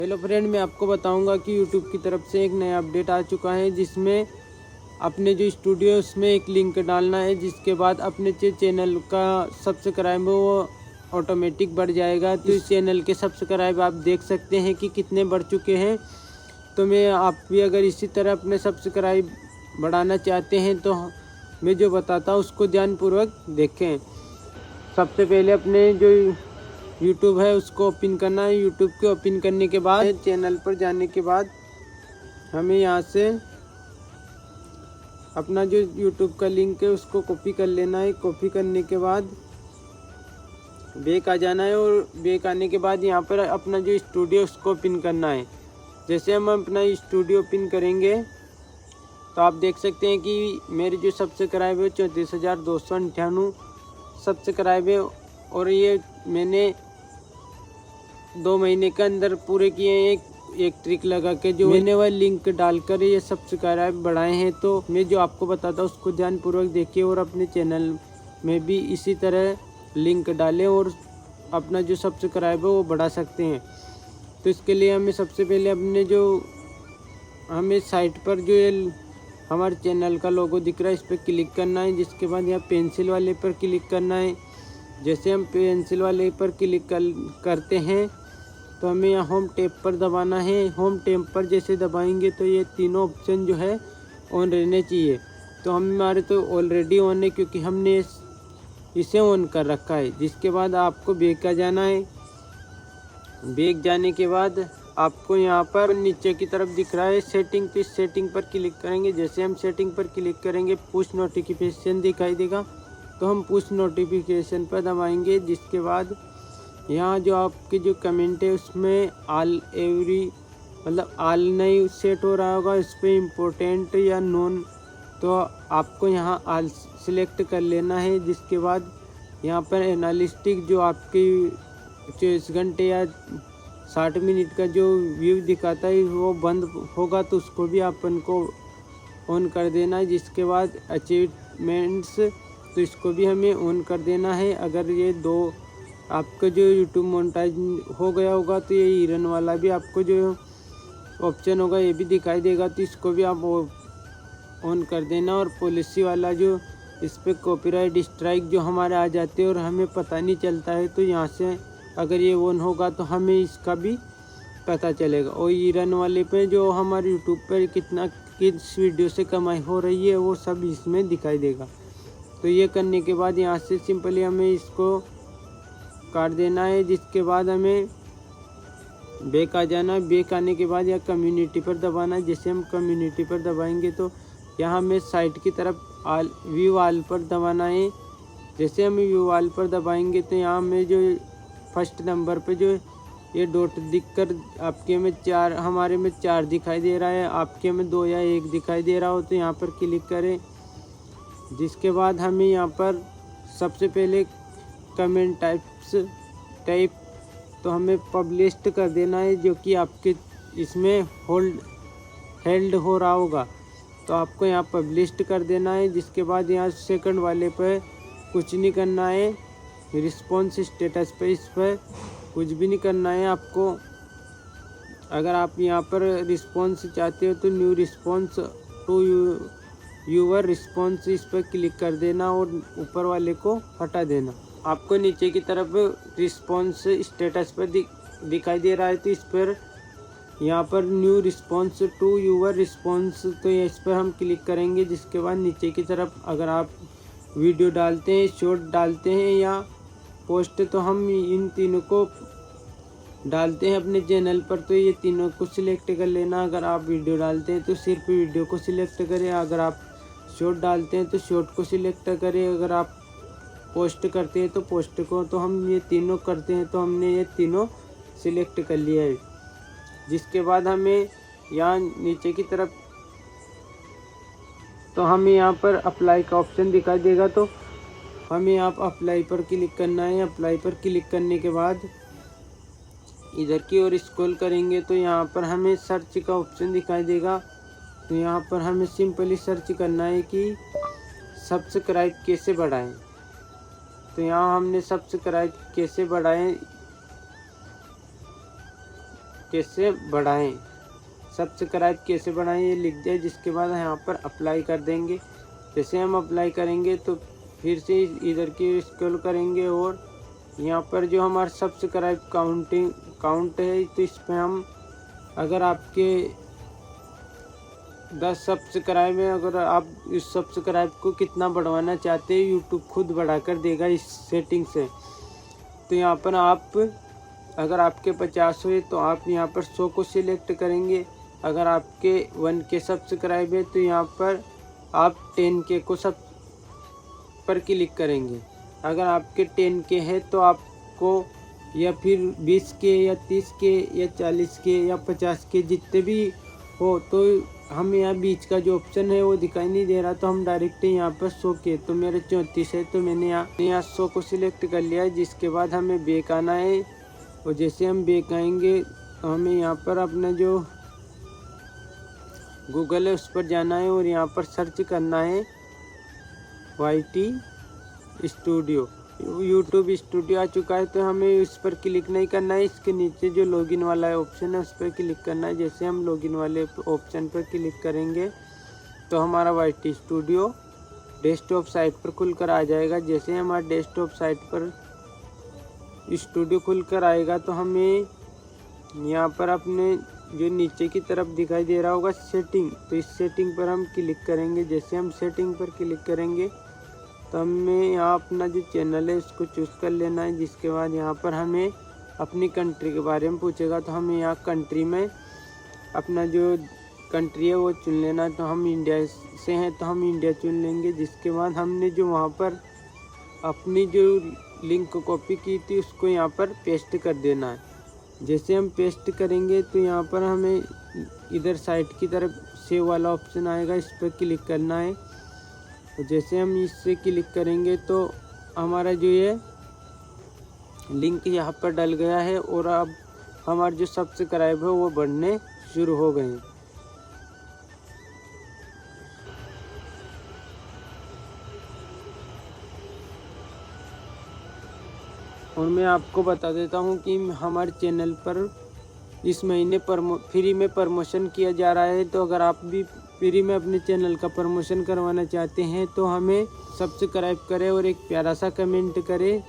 Hello friend, मैं आपको बताऊंगा कि यूट्यूब की तरफ से एक नया अपडेट आ चुका है जिसमें अपने जो स्टूडियो उसमें एक लिंक डालना है, जिसके बाद अपने जो चैनल का सब्सक्राइब वो ऑटोमेटिक बढ़ जाएगा। तो इस चैनल के सब्सक्राइब आप देख सकते हैं कि कितने बढ़ चुके हैं। तो मैं आप भी अगर इसी तरह अपने सब्सक्राइब बढ़ाना चाहते हैं तो मैं जो बताता हूँ उसको ध्यानपूर्वक देखें। सबसे पहले अपने जो यूट्यूब है उसको ओपन करना है। यूट्यूब को ओपन करने के बाद चैनल पर जाने के बाद हमें यहाँ से अपना जो यूट्यूब का लिंक है उसको कॉपी कर लेना है। कॉपी करने के बाद बैक आ जाना है और बैक आने के बाद यहाँ पर अपना जो स्टूडियो उसको ओपन करना है। जैसे हम अपना स्टूडियो ओपन करेंगे तो आप देख सकते हैं कि मेरे जो सब्सक्राइब है 34,298 सब्सक्राइब है और ये मैंने 2 महीने के अंदर पूरे किए हैं। एक ट्रिक लगा के जो मैंने वह लिंक डालकर ये सब्सक्राइब बढ़ाए हैं। तो मैं जो आपको बताता हूँ उसको ध्यानपूर्वक देखिए और अपने चैनल में भी इसी तरह लिंक डालें और अपना जो सब्सक्राइब है वो बढ़ा सकते हैं। तो इसके लिए हमें सबसे पहले अपने जो हमें साइट पर जो ये हमारे चैनल का लोगो दिख रहा है इस पर क्लिक करना है। जिसके बाद यहाँ पेंसिल वाले पर क्लिक करना है। जैसे हम पेंसिल वाले पर क्लिक करते हैं तो हमें यहाँ होम टैब पर दबाना है। होम टैब पर जैसे दबाएंगे तो ये तीनों ऑप्शन जो है ऑन रहने चाहिए। तो हमारे तो ऑलरेडी ऑन है क्योंकि हमने इसे ऑन कर रखा है। जिसके बाद आपको बैक आ जाना है। बैक जाने के बाद आपको यहाँ पर नीचे की तरफ दिख रहा है सेटिंग, तो इस सेटिंग पर क्लिक करेंगे। जैसे हम सेटिंग पर क्लिक करेंगे पुश नोटिफिकेशन दिखाई देगा, तो हम पुश नोटिफिकेशन पर दबाएंगे। जिसके बाद यहाँ जो आपके जो कमेंट है उसमें ऑल एवरी मतलब ऑल नहीं सेट हो रहा होगा, इस पर इम्पोर्टेंट या नॉन, तो आपको यहाँ ऑल सिलेक्ट कर लेना है। जिसके बाद यहाँ पर एनालिस्टिक जो आपकी 24 घंटे या 60 मिनट का जो व्यू दिखाता है वो बंद होगा, तो उसको भी अपन को ऑन कर देना है। जिसके बाद अचीवमेंट्स, तो इसको भी हमें ऑन कर देना है। अगर ये दो आपका जो यूट्यूब मोनेटाइज हो गया होगा तो ये हिरन वाला भी आपको जो ऑप्शन होगा ये भी दिखाई देगा, तो इसको भी आप ऑन कर देना। और पॉलिसी वाला जो इस पर कॉपीराइट स्ट्राइक जो हमारे आ जाते हैं और हमें पता नहीं चलता है, तो यहाँ से अगर ये ऑन होगा तो हमें इसका भी पता चलेगा। और हिरन वाले पे जो हमारे यूट्यूब पर किस वीडियो से कमाई हो रही है वो सब इसमें दिखाई देगा। तो ये करने के बाद यहाँ से सिंपली हमें इसको काट देना है। जिसके बाद हमें बैक आ जाना है। बैक आने के बाद यहाँ कम्युनिटी पर दबाना है। जैसे हम कम्युनिटी पर दबाएंगे तो यहाँ हमें साइट की तरफ व्यू ऑल पर दबाना है। जैसे हम व्यू ऑल पर दबाएंगे तो यहाँ हमें जो फर्स्ट नंबर पे जो ये डॉट दिखकर आपके में 4 हमारे में 4 दिखाई दे रहा है, आपके में 2 या 1 दिखाई दे रहा हो, तो यहाँ पर क्लिक करें। जिसके बाद हमें यहाँ पर सबसे पहले कमेंट टाइप तो हमें पब्लिश्ड कर देना है, जो कि आपके इसमें हेल्ड हो रहा होगा, तो आपको यहाँ पब्लिश्ड कर देना है। जिसके बाद यहाँ सेकंड वाले पर कुछ नहीं करना है। रिस्पॉन्स स्टेटस पे इस पर कुछ भी नहीं करना है आपको। अगर आप यहाँ पर रिस्पॉन्स चाहते हो तो new response to your response इस पर क्लिक कर देना और ऊपर वाले को हटा देना। आपको नीचे की तरफ रिस्पॉन्स स्टेटस पर दिखाई दे रहा है, तो इस पर यहाँ पर new response to your response, तो इस पर हम क्लिक करेंगे। जिसके बाद नीचे की तरफ अगर आप वीडियो डालते हैं, शॉर्ट डालते हैं या पोस्ट, तो हम इन तीनों को डालते हैं अपने चैनल पर, तो ये तीनों को सिलेक्ट कर लेना। अगर आप वीडियो डालते हैं तो सिर्फ वीडियो को सिलेक्ट करें। अगर आप शॉर्ट डालते हैं तो शॉर्ट को सिलेक्ट करें। अगर आप पोस्ट करते हैं तो पोस्ट को, तो हम ये तीनों करते हैं, तो हमने ये तीनों सिलेक्ट कर लिया है। जिसके बाद हमें यहाँ नीचे की तरफ तो हमें यहाँ पर अप्लाई का ऑप्शन दिखाई देगा, तो हमें यहाँ पर अप्लाई पर क्लिक करना है। अप्लाई पर क्लिक करने के बाद इधर की ओर स्क्रॉल करेंगे तो यहाँ पर हमें सर्च का ऑप्शन दिखाई देगा। तो यहाँ पर हमें सिंपली सर्च करना है कि सब्सक्राइब कैसे बढ़ाएं। तो यहाँ हमने सब्सक्राइब कैसे बढ़ाएं कैसे बढ़ाएं, सब्सक्राइब कैसे बढ़ाएं ये लिख दिया। जिसके बाद यहाँ पर अप्लाई कर देंगे। जैसे हम अप्लाई करेंगे तो फिर से इधर की स्क्रॉल करेंगे और यहाँ पर जो हमारा सब्सक्राइब काउंट है तो इस पर हम, अगर आपके 10 सब्सक्राइब है, अगर आप इस सब्सक्राइब को कितना बढ़वाना चाहते हैं यूट्यूब खुद बढ़ाकर देगा इस सेटिंग से। तो यहाँ पर आप, अगर आपके 50 हुए तो आप यहाँ पर 100 को सिलेक्ट करेंगे। अगर आपके 1K सब्सक्राइब है तो यहाँ पर आप 10K को सब पर क्लिक करेंगे। अगर आपके 10K है तो आपको, या फिर 20K या 30K या 40K या 50K जितने भी हो, तो हमें यहाँ बीच का जो ऑप्शन है वो दिखाई नहीं दे रहा, तो हम डायरेक्ट यहाँ पर 100K, तो मेरे 34 है तो मैंने यहाँ 100 को सिलेक्ट कर लिया है। जिसके बाद हमें बैक आना है और जैसे हम बैक आएंगे तो हमें यहाँ पर अपना जो गूगल है उस पर जाना है और यहाँ पर सर्च करना है YT स्टूडियो। यूट्यूब स्टूडियो आ चुका है तो हमें इस पर क्लिक नहीं करना है, इसके नीचे जो लॉगिन वाला ऑप्शन है उस पर क्लिक करना है। जैसे हम लॉगिन वाले ऑप्शन पर क्लिक करेंगे तो हमारा YT स्टूडियो डेस्कटॉप साइट पर खुलकर आ जाएगा। जैसे हमारा डेस्कटॉप साइट पर स्टूडियो खुलकर आएगा तो हमें यहाँ पर अपने जो नीचे की तरफ दिखाई दे रहा होगा सेटिंग, तो इस सेटिंग पर हम क्लिक करेंगे। जैसे हम सेटिंग पर क्लिक करेंगे तो हमें यहाँ अपना जो चैनल है उसको चूज़ कर लेना है। जिसके बाद यहाँ पर हमें अपनी कंट्री के बारे में पूछेगा तो हमें यहाँ कंट्री में अपना जो कंट्री है वो चुन लेना है। तो हम इंडिया से हैं तो हम इंडिया चुन लेंगे। जिसके बाद हमने जो वहाँ पर अपनी जो लिंक कॉपी की थी उसको यहाँ पर पेस्ट कर देना है। जैसे हम पेस्ट करेंगे तो यहाँ पर हमें इधर साइड की तरफ सेव वाला ऑप्शन आएगा, इस पर क्लिक करना है। जैसे हम इससे क्लिक करेंगे तो हमारा जो ये लिंक यहाँ पर डल गया है और अब हमारे जो सब्सक्राइब है वो बढ़ने शुरू हो गए हैं। और मैं आपको बता देता हूँ कि हमारे चैनल पर इस महीने फ्री में प्रमोशन किया जा रहा है। तो अगर आप भी फ्री में अपने चैनल का प्रमोशन करवाना चाहते हैं तो हमें सब्सक्राइब करें और एक प्यारा सा कमेंट करें।